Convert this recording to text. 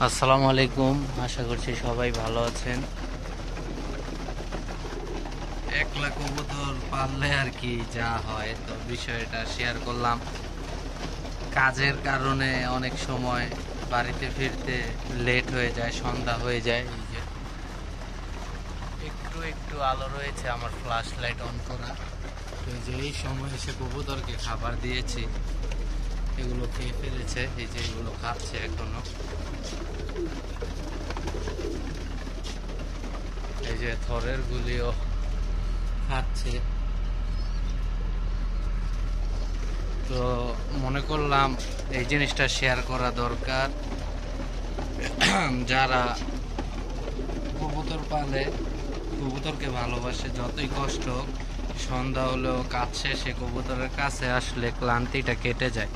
আসসালামু আলাইকুম। আশা করছি সবাই ভালো আছেন। একলা কবুতর পাললে আর কি যা হয়, তো বিষয়টা শেয়ার করলাম। কাজের কারণে অনেক সময় বাড়িতে ফিরতে লেট হয়ে যায়, সন্ধ্যা হয়ে যায়। এই যে একটু একটু আলো রয়েছে আমার ফ্ল্যাশ লাইট অন করা। তো এই যে এই সময় এসে কবুতরকে খাবার দিয়েছি, এগুলো খেয়ে ফেলেছে। এই যে এগুলো খাচ্ছে এখনো। এই যে থরের গুলিও খাচ্ছে। তো মনে করলাম এই জিনিসটা শেয়ার করা দরকার। যারা কবুতর পালে, কবুতরকে ভালোবাসে, যতই কষ্ট হোক, সন্ধ্যা হলেও কাজ শেষে কবুতরের কাছে আসলে ক্লান্তিটা কেটে যায়।